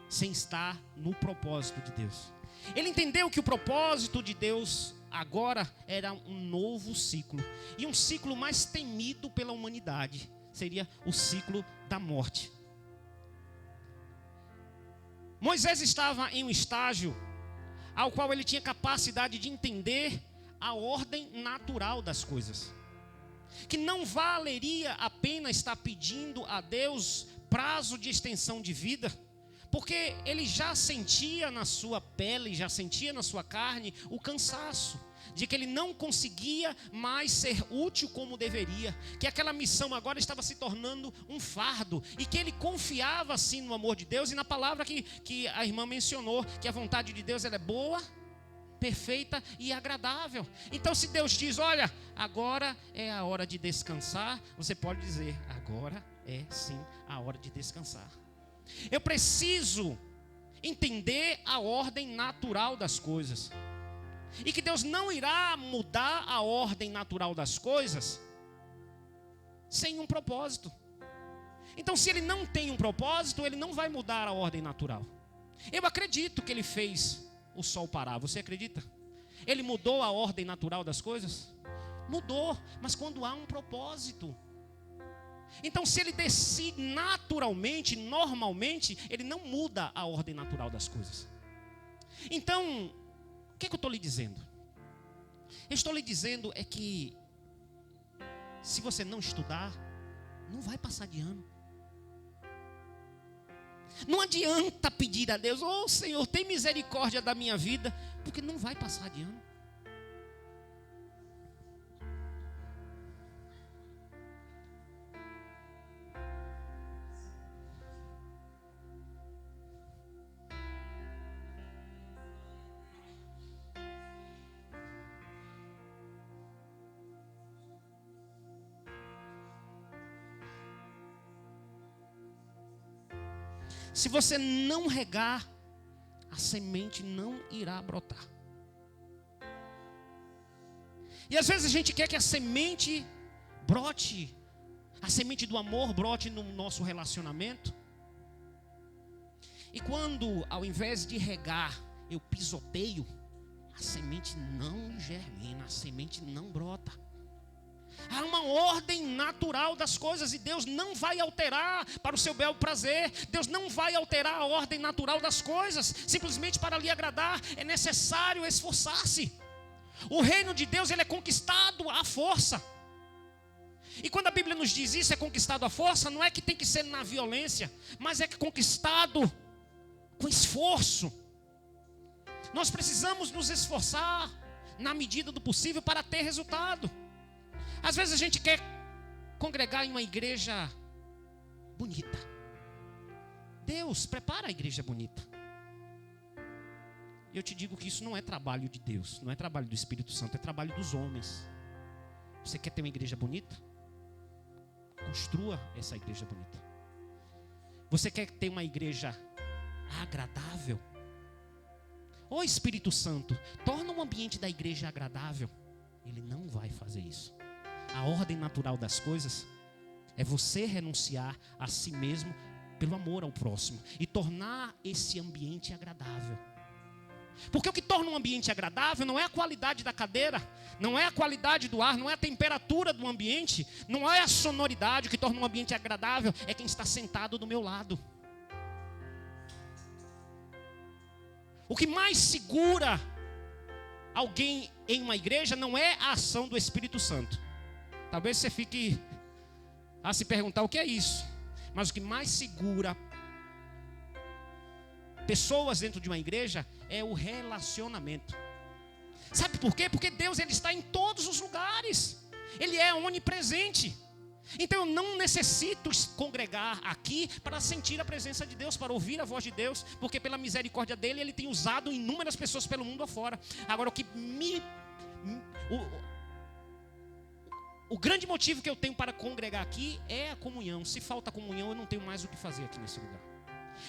sem estar no propósito de Deus. Ele entendeu que o propósito de Deus agora era um novo ciclo, e um ciclo mais temido pela humanidade seria o ciclo da morte. Moisés estava em um estágio ao qual ele tinha capacidade de entender a ordem natural das coisas, que não valeria a pena estar pedindo a Deus prazo de extensão de vida, porque ele já sentia na sua pele, já sentia na sua carne o cansaço de que ele não conseguia mais ser útil como deveria, que aquela missão agora estava se tornando um fardo, e que ele confiava sim no amor de Deus e na palavra que a irmã mencionou, que a vontade de Deus ela é boa, perfeita e agradável. Então, se Deus diz: olha, agora é a hora de descansar, você pode dizer: agora é sim a hora de descansar. Eu preciso entender a ordem natural das coisas, e que Deus não irá mudar a ordem natural das coisas sem um propósito. Então, se ele não tem um propósito, ele não vai mudar a ordem natural. Eu acredito que ele fez o sol parar. Você acredita? Ele mudou a ordem natural das coisas? Mudou, mas quando há um propósito. Então, se ele decide naturalmente, normalmente, ele não muda a ordem natural das coisas. Então, o que eu estou lhe dizendo? Eu estou lhe dizendo é que se você não estudar, não vai passar de ano. Não adianta pedir a Deus, ô Senhor, tem misericórdia da minha vida, porque não vai passar de ano. Se você não regar, a semente não irá brotar. E às vezes a gente quer que a semente brote, a semente do amor brote no nosso relacionamento. E quando, ao invés de regar, eu pisoteio, a semente não germina, a semente não brota. Há uma ordem natural das coisas e Deus não vai alterar para o seu belo prazer. Deus não vai alterar a ordem natural das coisas simplesmente para lhe agradar. É necessário esforçar-se. O reino de Deus, ele é conquistado à força. E quando a Bíblia nos diz isso, é conquistado à força, não é que tem que ser na violência, mas é que conquistado com esforço. Nós precisamos nos esforçar na medida do possível para ter resultado. Às vezes a gente quer congregar em uma igreja bonita. Deus prepara a igreja bonita. E eu te digo que isso não é trabalho de Deus, não é trabalho do Espírito Santo, é trabalho dos homens. Você quer ter uma igreja bonita? Construa essa igreja bonita. Você quer ter uma igreja agradável? Ô Espírito Santo, torna o ambiente da igreja agradável. Ele não vai fazer isso. A ordem natural das coisas é você renunciar a si mesmo pelo amor ao próximo e tornar esse ambiente agradável. Porque o que torna um ambiente agradável não é a qualidade da cadeira, não é a qualidade do ar, não é a temperatura do ambiente, não é a sonoridade. O que torna um ambiente agradável é quem está sentado do meu lado. O que mais segura alguém em uma igreja não é a ação do Espírito Santo. Talvez você fique a se perguntar o que é isso. Mas o que mais segura pessoas dentro de uma igreja é o relacionamento. Sabe por quê? Porque Deus, ele está em todos os lugares. Ele é onipresente. Então eu não necessito congregar aqui para sentir a presença de Deus, para ouvir a voz de Deus, porque pela misericórdia dele, ele tem usado inúmeras pessoas pelo mundo afora. Agora o que o grande motivo que eu tenho para congregar aqui é a comunhão. Se falta comunhão, eu não tenho mais o que fazer aqui nesse lugar.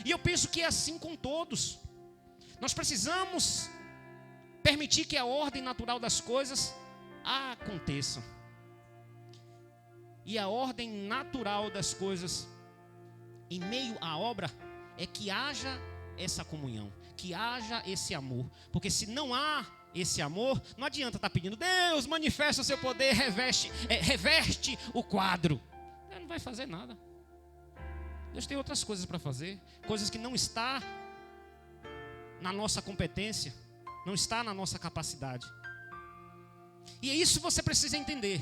E eu penso que é assim com todos. Nós precisamos permitir que a ordem natural das coisas aconteça. E a ordem natural das coisas em meio à obra é que haja essa comunhão, que haja esse amor. Porque se não há esse amor, não adianta estar pedindo, Deus, manifesta o seu poder, reverte o quadro. Ele não vai fazer nada. Deus tem outras coisas para fazer, coisas que não está na nossa competência, não está na nossa capacidade. E é isso que você precisa entender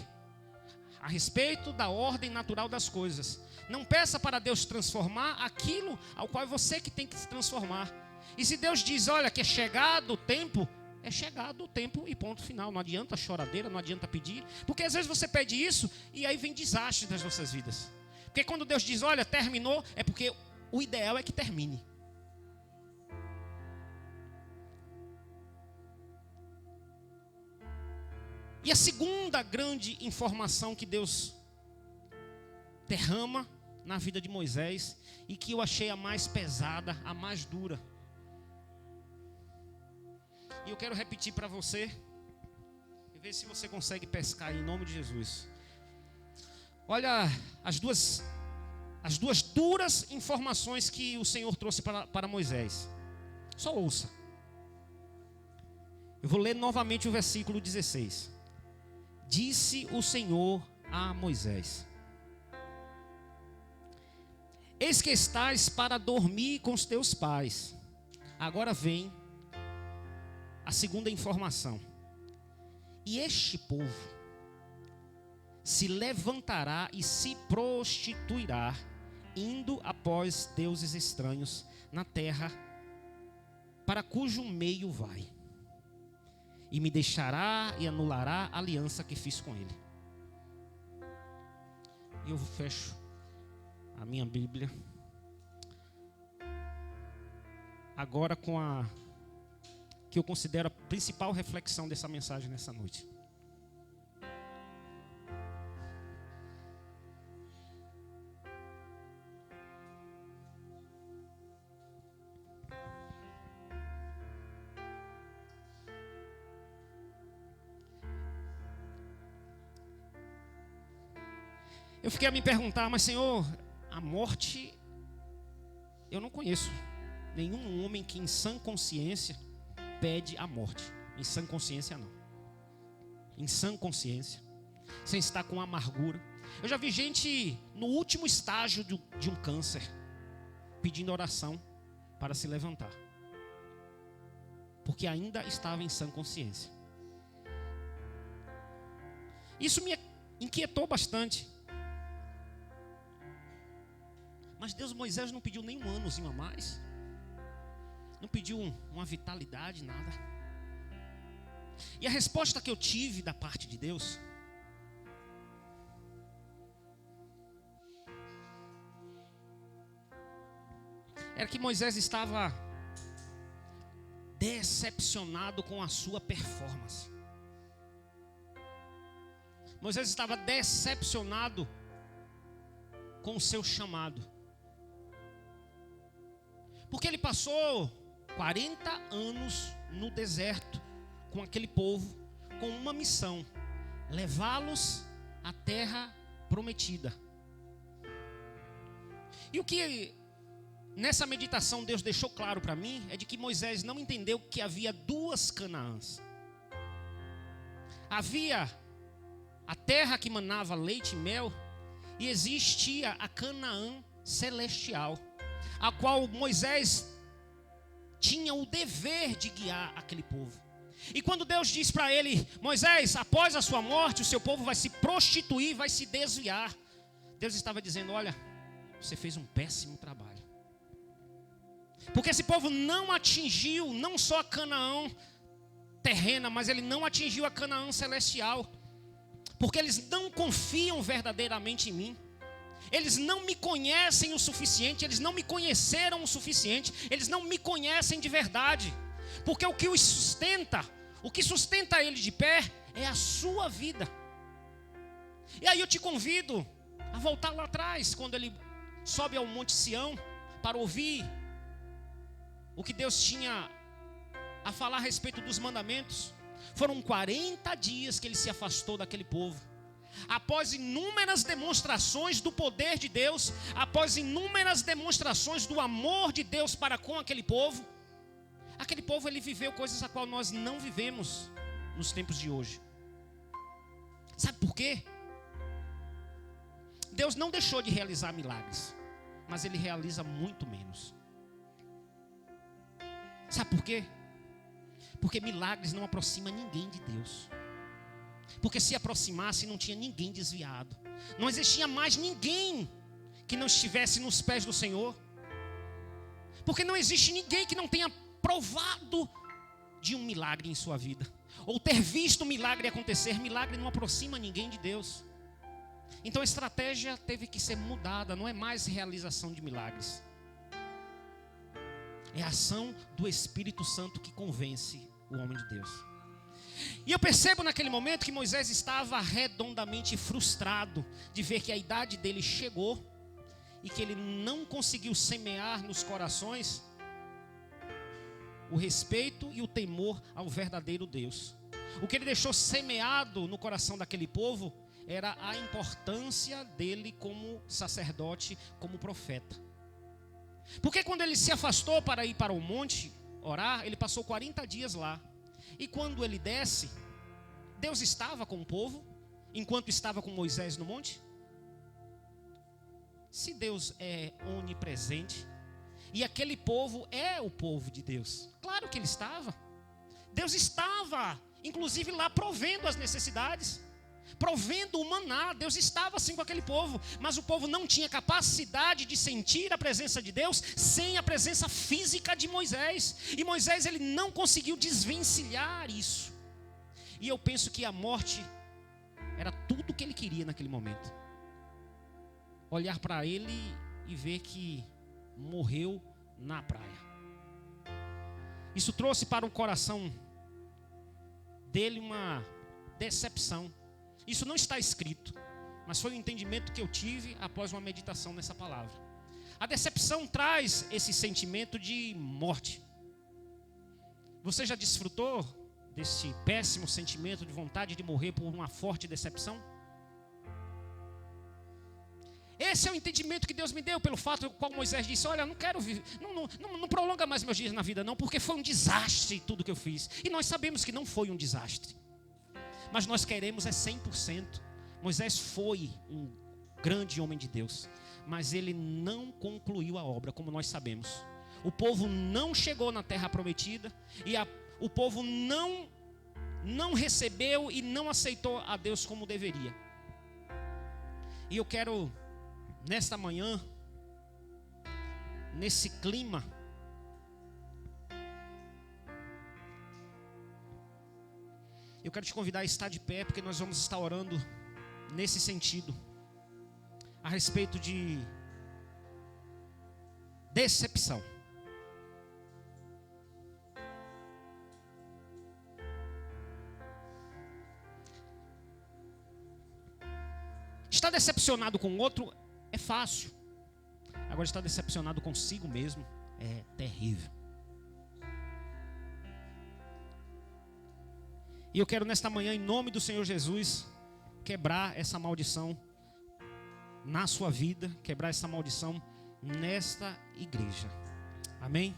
a respeito da ordem natural das coisas. Não peça para Deus transformar aquilo ao qual você que tem que se transformar. E se Deus diz, olha, que é chegado o tempo, é chegado o tempo e ponto final. Não adianta choradeira, não adianta pedir. Porque às vezes você pede isso e aí vem desastre das nossas vidas. Porque quando Deus diz, olha, terminou, é porque o ideal é que termine. E a segunda grande informação que Deus derrama na vida de Moisés, e que eu achei a mais pesada, a mais dura. E eu quero repetir para você, e ver se você consegue pescar em nome de Jesus. Olha as duas as duas duras informações que o Senhor trouxe para Moisés. Só ouça. Eu vou ler novamente o versículo 16. Disse o Senhor a Moisés: eis que estás para dormir com os teus pais. Agora vem a segunda informação. E este povo se levantará e se prostituirá, indo após deuses estranhos na terra, para cujo meio vai. E me deixará e anulará a aliança que fiz com ele. Eu fecho a minha Bíblia agora com a que eu considero a principal reflexão dessa mensagem nessa noite. Eu fiquei a me perguntar, mas Senhor, a morte, eu não conheço nenhum homem que em sã consciência pede a morte. Em sã consciência não. Em sã consciência, sem estar com amargura. Eu já vi gente no último estágio de um câncer pedindo oração para se levantar, porque ainda estava em sã consciência. Isso me inquietou bastante. Mas Moisés não pediu nem um anozinho a mais. Não pediu uma vitalidade, nada. E a resposta que eu tive da parte de Deus era que Moisés estava decepcionado com a sua performance. Moisés estava decepcionado com o seu chamado. Porque ele passou 40 anos no deserto com aquele povo, com uma missão: levá-los à terra prometida. E o que nessa meditação Deus deixou claro para mim é de que Moisés não entendeu que havia duas Canaãs. Havia a terra que manava leite e mel, e existia a Canaã celestial, a qual Moisés tinha o dever de guiar aquele povo. E quando Deus diz para ele: Moisés, após a sua morte, o seu povo vai se prostituir, vai se desviar, Deus estava dizendo: olha, você fez um péssimo trabalho. Porque esse povo não atingiu não só a Canaã terrena, mas ele não atingiu a Canaã celestial. Porque eles não confiam verdadeiramente em mim. Eles não me conhecem o suficiente, eles não me conheceram o suficiente, eles não me conhecem de verdade. Porque o que os sustenta, o que sustenta ele de pé, é a sua vida. E aí eu te convido a voltar lá atrás, quando ele sobe ao Monte Sião, para ouvir o que Deus tinha a falar a respeito dos mandamentos. Foram 40 dias que ele se afastou daquele povo. Após inúmeras demonstrações do poder de Deus, após inúmeras demonstrações do amor de Deus para com aquele povo, ele viveu coisas a qual nós não vivemos nos tempos de hoje. Sabe por quê? Deus não deixou de realizar milagres, mas ele realiza muito menos. Sabe por quê? Porque milagres não aproximam ninguém de Deus. Porque se aproximasse, não tinha ninguém desviado. Não existia mais ninguém que não estivesse nos pés do Senhor. Porque não existe ninguém que não tenha provado de um milagre em sua vida, ou ter visto um milagre acontecer. Milagre não aproxima ninguém de Deus. Então a estratégia teve que ser mudada. Não é mais realização de milagres, é a ação do Espírito Santo que convence o homem de Deus. E eu percebo naquele momento que Moisés estava redondamente frustrado de ver que a idade dele chegou e que ele não conseguiu semear nos corações o respeito e o temor ao verdadeiro Deus. O que ele deixou semeado no coração daquele povo era a importância dele como sacerdote, como profeta. Porque quando ele se afastou para ir para o monte orar, ele passou 40 dias lá. E quando ele desce, Deus estava com o povo, enquanto estava com Moisés no monte? Se Deus é onipresente, e aquele povo é o povo de Deus, claro que ele estava. Deus estava, inclusive lá, provendo as necessidades, provendo o maná. Deus estava assim com aquele povo, mas o povo não tinha capacidade de sentir a presença de Deus sem a presença física de Moisés. E Moisés, ele não conseguiu desvencilhar isso. E eu penso que a morte era tudo que ele queria naquele momento. Olhar para ele e ver que morreu na praia. Isso trouxe para o coração dele uma decepção. Isso não está escrito, mas foi o entendimento que eu tive após uma meditação nessa palavra. A decepção traz esse sentimento de morte. Você já desfrutou desse péssimo sentimento de vontade de morrer por uma forte decepção? Esse é o entendimento que Deus me deu pelo fato do qual Moisés disse: olha, eu não quero viver, não prolonga mais meus dias na vida não, porque foi um desastre tudo que eu fiz. E nós sabemos que não foi um desastre, mas nós queremos é 100%. Moisés foi um grande homem de Deus, mas ele não concluiu a obra, como nós sabemos. O povo não chegou na terra prometida, e o povo não recebeu e não aceitou a Deus como deveria. E eu quero, nesta manhã, nesse clima, eu quero te convidar a estar de pé, porque nós vamos estar orando nesse sentido, a respeito de decepção. Estar decepcionado com o outro é fácil. Agora, estar decepcionado consigo mesmo é terrível. E eu quero nesta manhã, em nome do Senhor Jesus, quebrar essa maldição na sua vida, quebrar essa maldição nesta igreja. Amém?